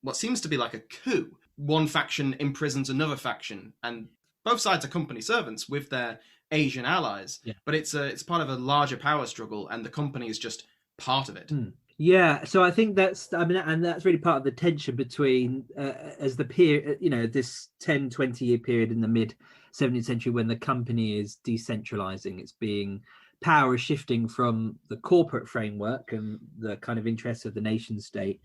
Speaker 1: what seems to be like a coup. One faction imprisons another faction, and both sides are company servants with their Asian allies.
Speaker 2: Yeah.
Speaker 1: But it's part of a larger power struggle, and the company is just part of it.
Speaker 2: Yeah, so I think that's really part of the tension between as the period, this 10-20 year period in the mid 17th century when the company is decentralizing. It's being power is shifting from the corporate framework and the kind of interests of the nation state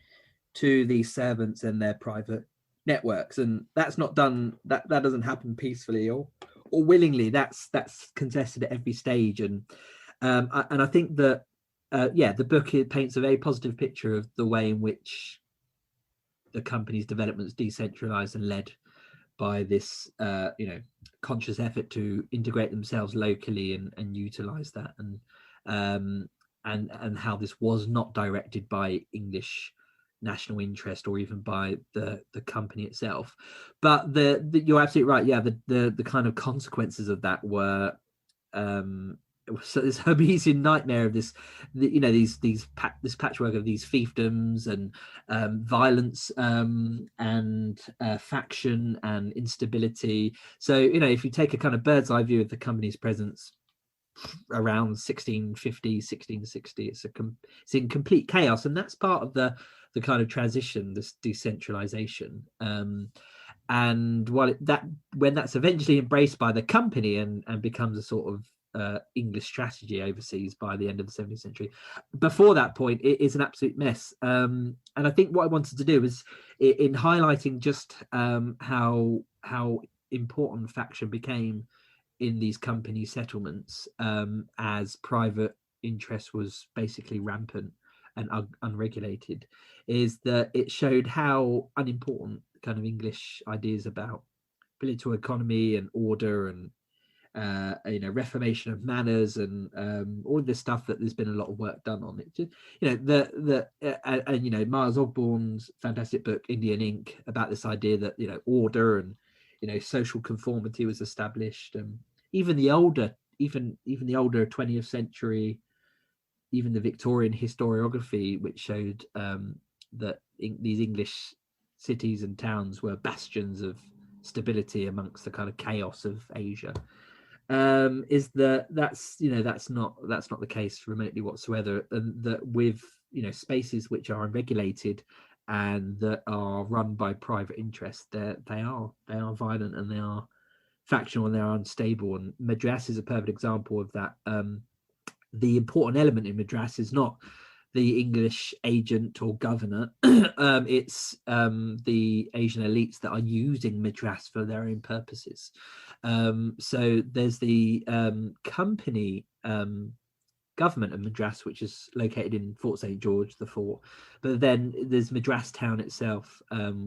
Speaker 2: to these servants and their private networks, and that's not done. That doesn't happen peacefully or willingly. That's contested at every stage, and I think that the book paints a very positive picture of the way in which the company's development is decentralized and led by this conscious effort to integrate themselves locally and utilize that, and how this was not directed by English national interest or even by the company itself. But you're absolutely right. Yeah, the kind of consequences of that were
Speaker 3: so this Hermesian nightmare of this, this patchwork of these fiefdoms and violence and faction and instability. So if you take a kind of bird's eye view of the company's presence around 1650, 1660, it's in complete chaos, and that's part of the kind of transition, this decentralization. And when that's eventually embraced by the company and becomes a sort of English strategy overseas by the end of the 17th century, before that point it is an absolute mess. And I think what I wanted to do was in highlighting just how important faction became in these company settlements as private interest was basically rampant and unregulated, is that it showed how unimportant kind of English ideas about political economy and order and reformation of manners and all this stuff that there's been a lot of work done on it. Just, Miles Ogborn's fantastic book Indian Ink about this idea that order and social conformity was established. Even the older 20th century, even the Victorian historiography, which showed that these English cities and towns were bastions of stability amongst the kind of chaos of Asia, is that's not the case remotely whatsoever, and that with spaces which are unregulated and that are run by private interests, they are violent and they are factional and they are unstable. And Madras is a perfect example of that. The important element in Madras is not the English agent or governor. It's the Asian elites that are using Madras for their own purposes. So there's the company government of Madras, which is located in Fort St. George, the fort. But then there's Madras town itself,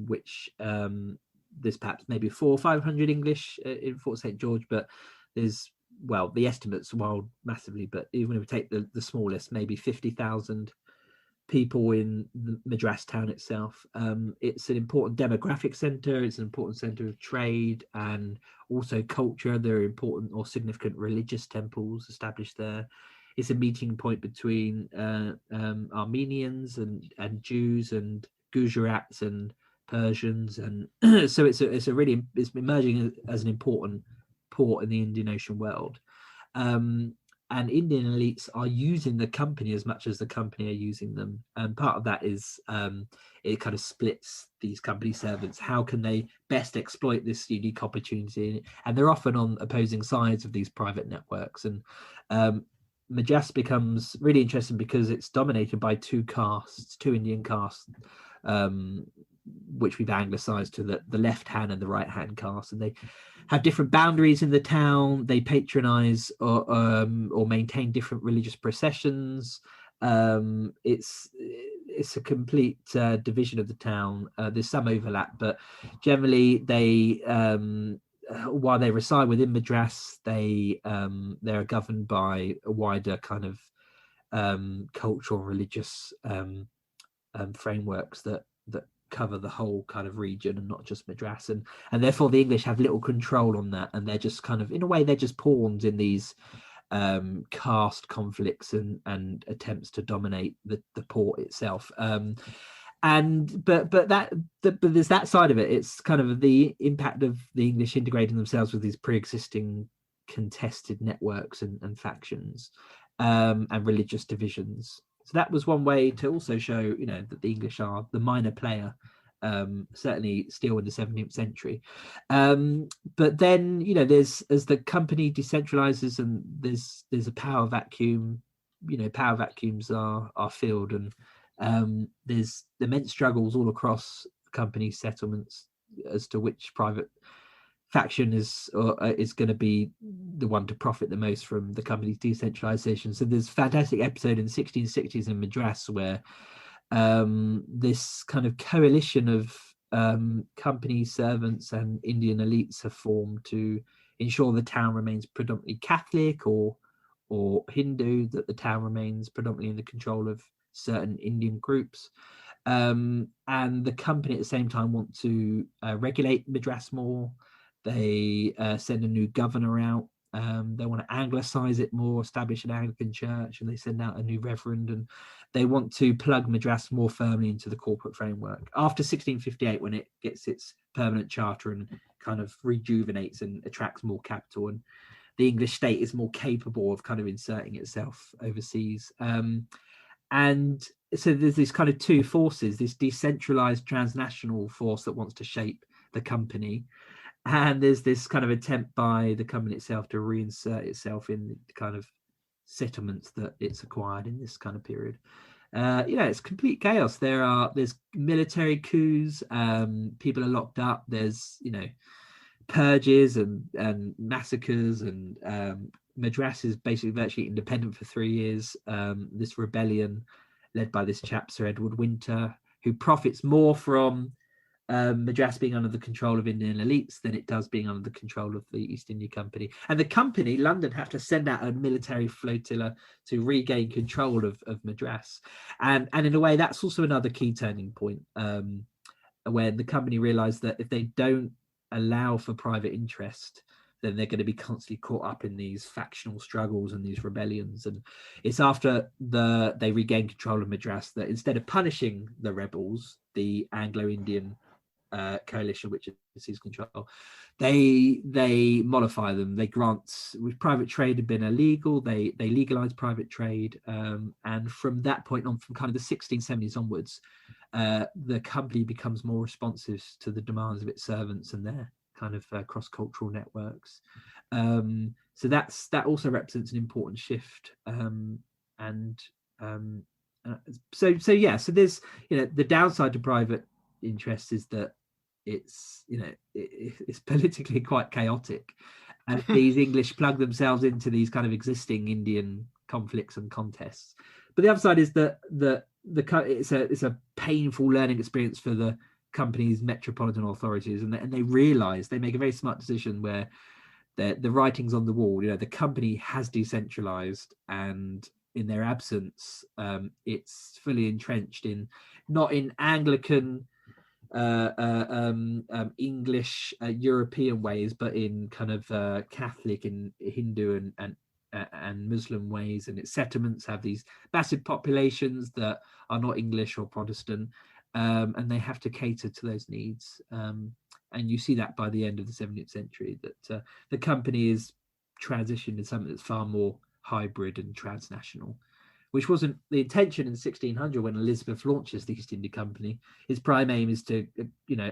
Speaker 3: which there's perhaps maybe 400 or 500 English in Fort St. George, but there's, well, the estimates wild massively, but even if we take the smallest, maybe 50,000 people in the Madras town itself. It's an important demographic center. It's an important center of trade and also culture. There are important or significant religious temples established there. It's a meeting point between Armenians and Jews and Gujaratis and Persians, and so it's emerging as an important port in the Indian Ocean world. And Indian elites are using the company as much as the company are using them. And part of that is it kind of splits these company servants. How can they best exploit this unique opportunity? And they're often on opposing sides of these private networks. And Madras becomes really interesting because it's dominated by two Indian castes, which we've anglicized to the left hand and the right hand caste, and they have different boundaries in the town. They patronize or maintain different religious processions. It's a complete division of the town. There's some overlap, but generally they while they reside within Madras, they're governed by a wider kind of cultural and religious frameworks that cover the whole kind of region and not just Madras, and therefore the English have little control on that, and they're just kind of, in a way, they're just pawns in these caste conflicts and attempts to dominate the port itself. But there's that side of it. It's kind of the impact of the English integrating themselves with these pre-existing contested networks and factions and religious divisions. So that was one way to also show, that the English are the minor player, certainly still in the 17th century. But then, there's, as the company decentralizes and there's a power vacuum, power vacuums are filled, and there's immense struggles all across company settlements as to which private faction is going to be the one to profit the most from the company's decentralization. So there's a fantastic episode in the 1660s in Madras where this kind of coalition of company servants and Indian elites have formed to ensure the town remains predominantly Catholic or Hindu, that the town remains predominantly in the control of certain Indian groups. And the company at the same time want to regulate Madras more. They send a new governor out They want to anglicize it more, establish an Anglican church, and they send out a new reverend, and they want to plug Madras more firmly into the corporate framework. After 1658, when it gets its permanent charter and kind of rejuvenates and attracts more capital, and the English state is more capable of kind of inserting itself overseas. And so there's this kind of two forces, this decentralized transnational force that wants to shape the company, and there's this kind of attempt by the company itself to reinsert itself in the kind of settlements that it's acquired in this kind of period. It's complete chaos. There's military coups, people are locked up, there's purges and massacres, and Madras is basically virtually independent for 3 years. This rebellion led by this chap Sir Edward Winter, who profits more from Madras being under the control of Indian elites than it does being under the control of the East India Company. And the company, London, have to send out a military flotilla to regain control of Madras. And in a way, that's also another key turning point, where the company realised that if they don't allow for private interest, then they're going to be constantly caught up in these factional struggles and these rebellions. And it's after they regain control of Madras that instead of punishing the rebels, the Anglo-Indian coalition, which is control, they mollify them. They grant, with private trade had been illegal, they legalized private trade, and from that point on, from kind of the 1670s onwards, the company becomes more responsive to the demands of its servants and their kind of cross-cultural networks. So that also represents an important shift. So there's the downside to private interest is that it's politically quite chaotic, and these English plug themselves into these kind of existing Indian conflicts and contests. But the other side is that it's a painful learning experience for the company's metropolitan authorities, and they realize, they make a very smart decision where the writing's on the wall. The company has decentralized, and in their absence, it's fully entrenched not in Anglican English European ways, but in kind of Catholic and Hindu and Muslim ways. And its settlements have these massive populations that are not English or Protestant, and they have to cater to those needs. And you see that by the end of the 17th century, that the company is transitioned to something that's far more hybrid and transnational, which wasn't the intention in 1600 when Elizabeth launches the East India Company. Its prime aim is to,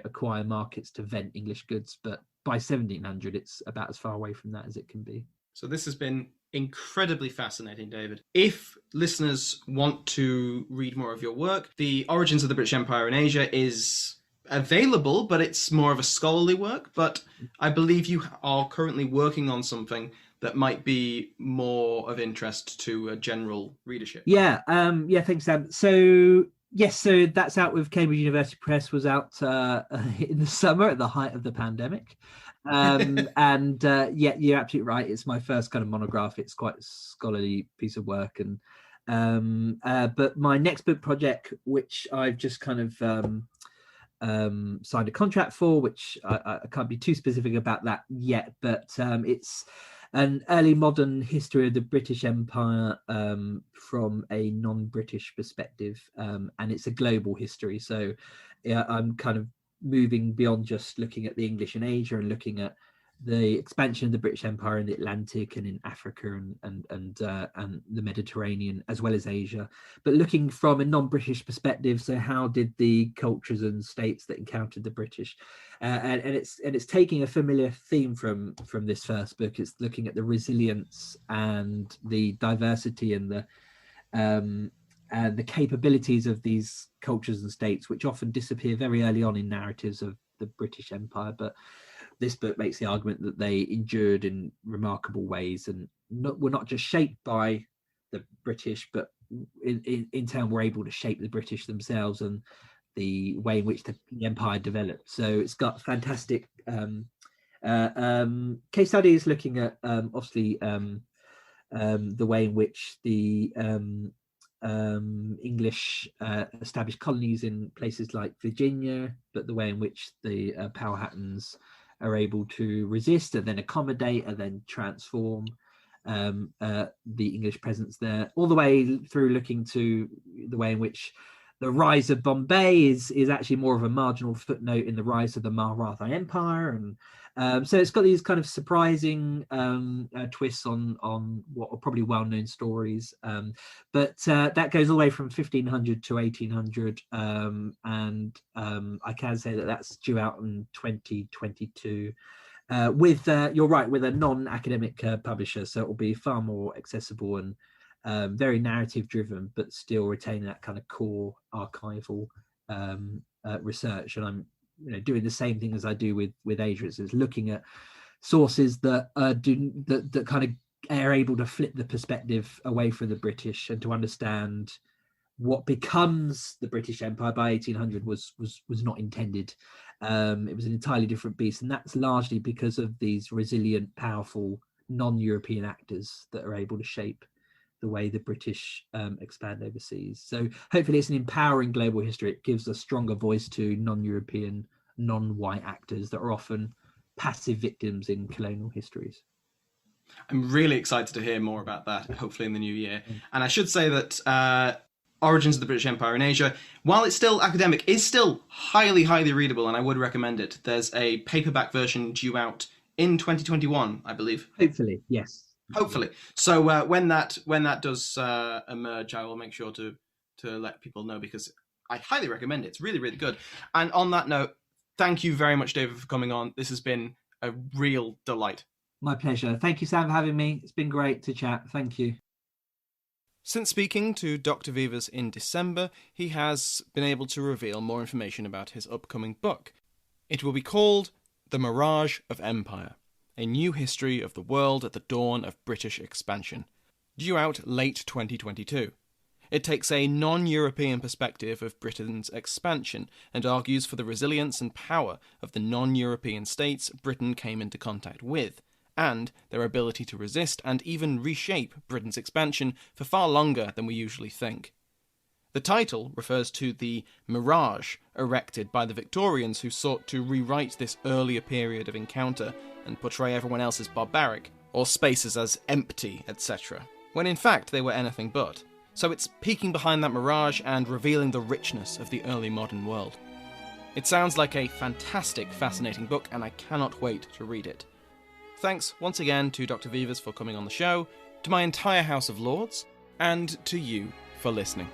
Speaker 3: acquire markets to vent English goods. But by 1700, it's about as far away from that as it can be.
Speaker 1: So this has been incredibly fascinating, David. If listeners want to read more of your work, The Origins of the British Empire in Asia is available, but it's more of a scholarly work. But I believe you are currently working on something that might be more of interest to a general readership.
Speaker 3: Yeah, thanks, Sam. So that's out with Cambridge University Press, was out in the summer at the height of the pandemic. You're absolutely right. It's my first kind of monograph. It's quite a scholarly piece of work. But my next book project, which I've just kind of signed a contract for, which I can't be too specific about that yet, but it's an early modern history of the British Empire from a non-British perspective, and it's a global history. So I'm kind of moving beyond just looking at the English in Asia and looking at the expansion of the British Empire in the Atlantic and in Africa and the Mediterranean, as well as Asia, but looking from a non-British perspective. So how did the cultures and states that encountered the British, and it's taking a familiar theme from this first book. It's looking at the resilience and the diversity and the capabilities of these cultures and states, which often disappear very early on in narratives of the British Empire. But this book makes the argument that they endured in remarkable ways and were not just shaped by the British, but in turn were able to shape the British themselves and the way in which the empire developed. So it's got fantastic case studies looking at obviously the way in which the English established colonies in places like Virginia, but the way in which the Powhatans are able to resist and then accommodate and then transform the English presence there, all the way through looking to the way in which the rise of Bombay is actually more of a marginal footnote in the rise of the Maratha Empire. And so it's got these kind of surprising twists on what are probably well-known stories. But that goes all the way from 1500 to 1800. And I can say that that's due out in 2022. With you're right, with a non-academic publisher, so it will be far more accessible and very narrative driven, but still retain that kind of core archival research. And I'm doing the same thing as I do with Adrian's, is looking at sources that that kind of are able to flip the perspective away from the British and to understand what becomes the British Empire by 1800 was not intended. It was an entirely different beast, and that's largely because of these resilient, powerful non-European actors that are able to shape the way the British expand overseas. So hopefully it's an empowering global history. It gives a stronger voice to non-European, non-white actors that are often passive victims in colonial histories.
Speaker 1: I'm really excited to hear more about that, hopefully in the new year. And I should say that Origins of the British Empire in Asia, while it's still academic, is still highly, highly readable, and I would recommend it. There's a paperback version due out in 2021, I believe.
Speaker 3: Hopefully, yes.
Speaker 1: Hopefully. So when that does emerge, I will make sure to let people know, because I highly recommend it. It's really, really good. And on that note, thank you very much, David, for coming on. This has been a real delight.
Speaker 3: My pleasure. Thank you, Sam, for having me. It's been great to chat. Thank you.
Speaker 1: Since speaking to Dr. Veevers in December, he has been able to reveal more information about his upcoming book. It will be called The Mirage of Empire, a new history of the world at the dawn of British expansion, due out late 2022. It takes a non-European perspective of Britain's expansion and argues for the resilience and power of the non-European states Britain came into contact with, and their ability to resist and even reshape Britain's expansion for far longer than we usually think. The title refers to the mirage erected by the Victorians, who sought to rewrite this earlier period of encounter and portray everyone else as barbaric, or spaces as empty, etc., when in fact they were anything but. So it's peeking behind that mirage and revealing the richness of the early modern world. It sounds like a fantastic, fascinating book, and I cannot wait to read it. Thanks once again to Dr. Veevers for coming on the show, to my entire House of Lords, and to you for listening.